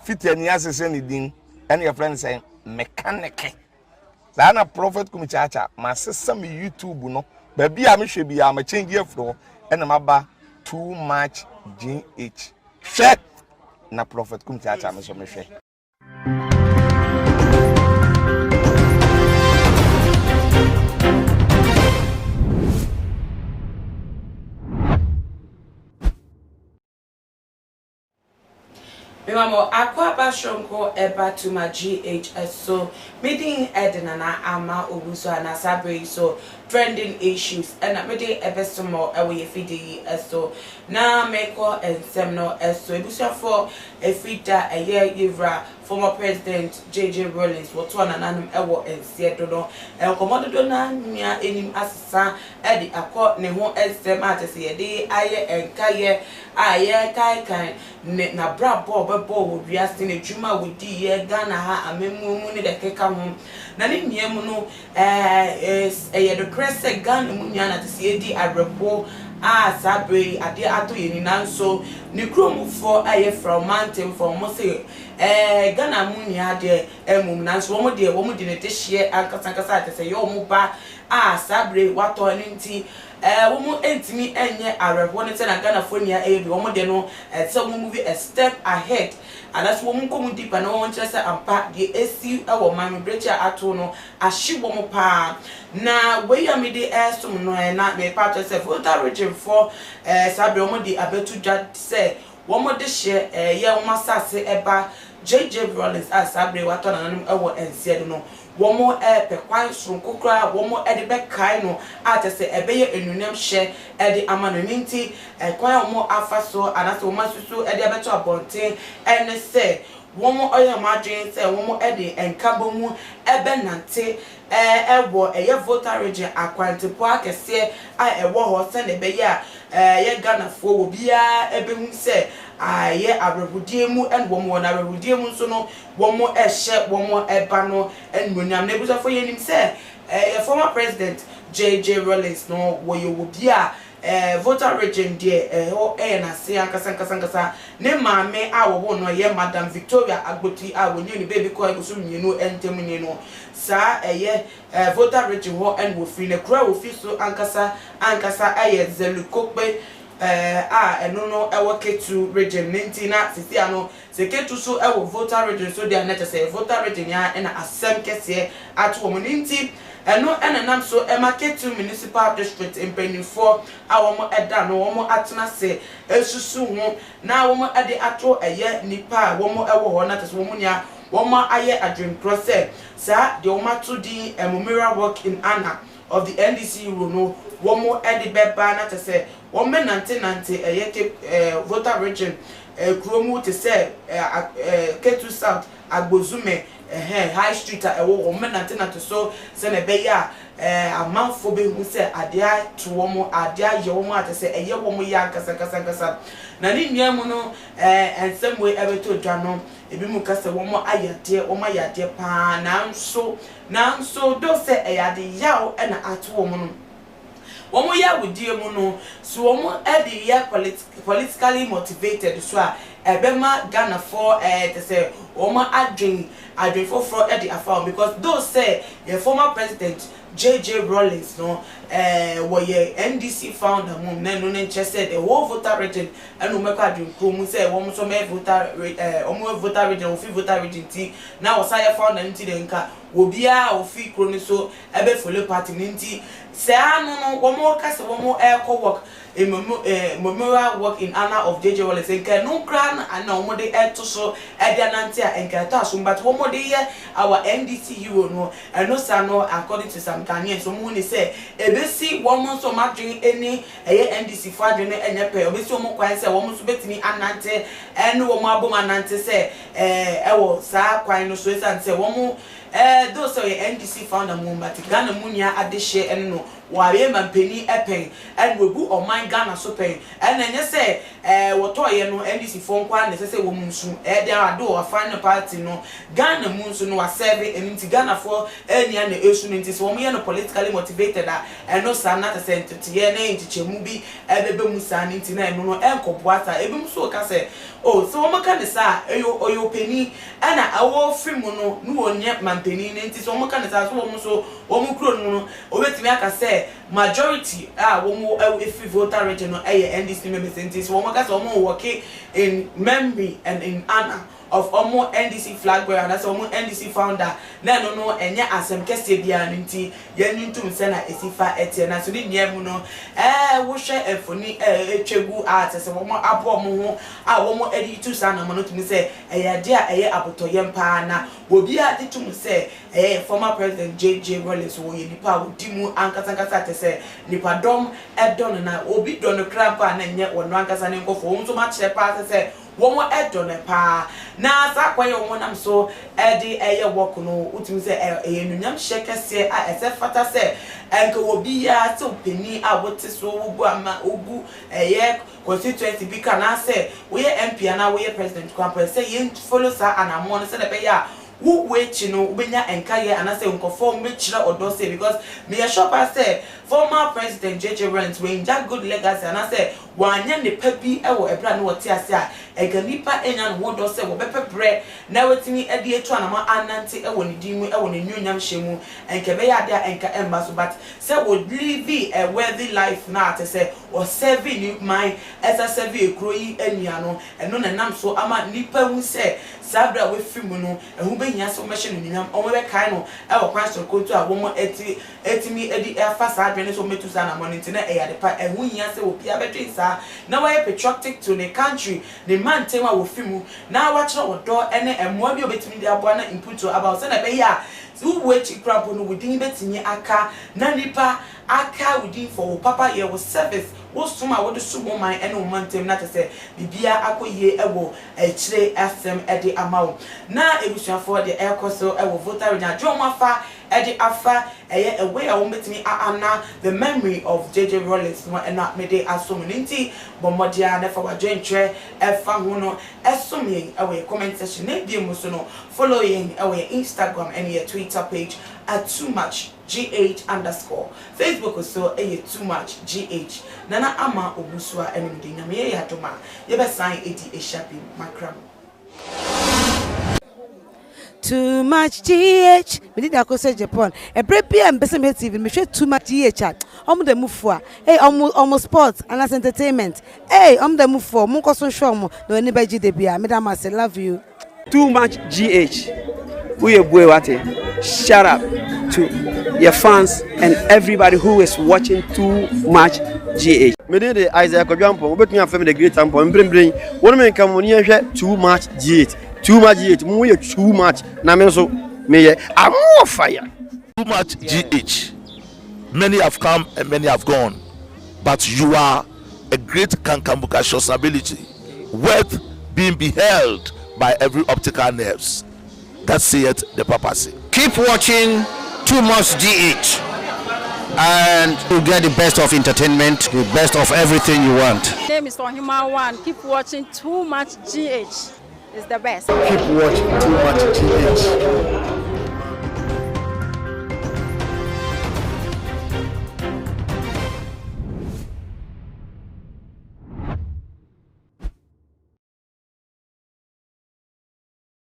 fiti ani asese ni din and your friend say mechanic na prophet kumichacha masesa me YouTube no ba bia me hwe bia ma change afro and maba too much GH hwe na prophet kumichacha me so me hwe. Memo akwa bashonko eba to my GHS so meeting edina na ama obuso na sabre so trending issues and mede ebesomo ewe fidi so na meko ensem no so ebuso for efida eye yivra former president Rawlings what one ananum ewo ensie do no enkomodo do na nia enim asesa edi akọ ne ho ensem atese ye de aye enkaye aye kai na brabo bebo wo wiase na dwuma wodi ye Ghana ha amemu mu ne de keka ho na ne niam no ye de krese Ghana mu nya na tese edi abrebo sabre ade ato ye ni nanso ne kromufo aye from mountain from mo say Ghana mu nya de emum nanso wo mo de ne tehie ankasa tese yo mo ba sabre wato ne nti wo mo entimi enye arebo ne te na Ghana fonia ebi wo mo de no so mo move a step ahead and that's wo mo kom deeper na wo nche se ampa de esi wo man brecha ato no ahye wo mo pa na we ya me de esum no na me part se voter region for sabre wo mo de abetu dwa se wo mo de hye ye wo masase eba Rawlings sabre wato na nanum ewo ensie do no womo pe kwan sonkokra womo de be kai no atese ebeye enunam hye de amano ninti kwan womo afaso anaso womo susu de abeto abonten ene se womo oye madwen se womo de enkabo mu ebe nante ewo eye voter region akwantepo akese ewo ho se ne be ya ye Ghana fo obia ebe hu se aye abrabudie mu en womo na abrabudie mu so no womo ehye womo eba no enwonyam na ebusa fo yenim se former president Rawlings no wo ye obia voter region de ho na se ankasa ne maame a wo no ye Madam Victoria Agboti a wonye ni baby ko egusu mienu entem ni no sa voter region ho en wo free ne kura wo fi so ankasa aye zelukokpe eno no ewo ketu region ninti na sisi ano se ketu so ewo voter region so dia na say voter region ya na asem kese atu wo ninti eno enanam so Ketu municipal district impenifo awomo eda no womo atena se esusu ho na womo ade ato eye nipa womo ewo ho na tese womo nya womo aye adwen process sa de womo to di memorial work in honor of the NDC no womo ede beba na tese womo nante eye voter region kromu te se Ketu South Agbozume high street ewo womo nante so se na be ya amanfo be hu se adea to womo adea ye womo atese eye womo ya kasa na ni nuamu no ensem we ebeto dwa no ebi mu kasa womo ayade pa na nso do se eyade yawo na ato womo no womo ya wudie mu no so womo ede ya politically motivated so a ebema Ghana for to say womo adwin for ede afa because those say the former president Rawlings no woye NDC founder mum na no nche said the whole voter region enu mekwa adwin krom say womo so me voter region ofi voter region ti na wasaya founder nti de nka obia ofi kroni so ebe follow party nti se anu no womo kase womo eco work memorial work in honor of Rawlings enka no kran ana womo de eto so ede anante a enka to aso but womo de ye our NDC hero no eno sa no according to some Ghanaians so mo ni say ebesi womo so madwen eni NDC fo adwen enye pe obesi womo kwan say womo so betimi anante eno womo abom anante say ewo sa kwan no so esan say womo those are NDC founder mum but Ghana munya adehye eno ware mampeni epen and we go on my Ghana so pen and enye say woto ye no NDC fo nkwa na say wo munsu dey ado wa final party no Ghana munsu no wa serve enti Ghana for enia na esu no enti so wo ye no politically motivated and no sa na say enti ye na enti chemu bi ebebe musa enti na eno no enkoboata ebi muso ka say oh so omo ka ne sa oyo peni ana awo free mu no no onye mampeni nti so omo ka ne sa so omo kro no obetimi aka say majority omo free voter region no NDC members nti so omo ka say omo work in memory and in honor of omo NDC flag bearer, that's omo NDC founder. Na no enye asem kese bia nti yenu ntum se na esifa etie na so ni niemu no wo hwe efoni etwegu art se omo abo omo ho omo edi tu sa na mo no tumi se eye de a eye abotoye mpa na obi a de tum se former president Rawlings wo ye nipa wo dimu ankasa te se nipa dom edon na obi don krampa na nye wono ankasa ne nkofo wo nso ma kire pa se womo edon pa na sa kwaye womo nam so edi eye work no utimi se enunyam hyekese a esefata se enka obi ya se openi a wote so wogu ama ogu constituency bi kana se we MP na we president kwampa se ye follow sa anamon se na be ya who wait no ubenya enkaye anase nkofo mechira odose because me sure say former president Rawlings we enjoy good legacy anase wanya ne pabi ewo ebra no wote ase a eganipa enya no wodose wo bepebre na wetimi edi etu anama anante ewo ne dimu ewo ne nyonyam hyemu enkebe ya dia enka emba so but say would live a worthy life na ate say or serving you my as a serve ekroyi enua no eno na nam so ama nipa hu say sabra we fimu no ehu behia so machine nyonyam omo be kai no ewo pastor kotu a wo mo etimi edi afa sa adwene so metu sa na money na e yade pa ehu hia say obi abetwe sa na we patriotic to the country the man tema wo fimu na wa kire odo ene emoa bi obetimi di aboa na input about say na be ya so we chi cramp no within betinye aka na nipa aka within for papa ye wo service wo suma wo de sumo man ene wo mantem na te say bibia akoye ewo kire asem ede amawo na ebusuafo de ekoso ewo voter region jomafa ede afa eye away a wo betimi ana the memory of Rawlings no ena mede asomunti bomodia na fa wadwentre efa ho no esomyen ewe comment section na bi muso no following ewe Instagram and your Twitter page at @toomachgh_. Facebook also @toomachgh. Nana ama obusua enumdi nyame ye yadoma ye be sign edi eshapi makram. Too much GH. We did that say Japan. A break and best TV. Me share too much GH chat. The move for. Hey, almost sports and as entertainment. Hey, the move for. Munko so show mo. No anybody GDB. Madam, I say love you. Too much GH. We boy what? Shout out to your fans and everybody who is watching Too Much GH. Me dey the Isaiah Kodwampo. We betumi afem the great tempo. Mbring. One man come on here Too Much GH. Too much GH. Mu too much. Na me so me I'm more fire. Too much GH. Many have come and many have gone, but you are a great Kankambuka ability, worth being beheld by every optical nerves. That saith the papacy. Keep watching Too Much GH and you get the best of entertainment, the best of everything you want. My name is Ohima One. Keep watching Too Much GH. It's the best. Keep watching Too Much GH.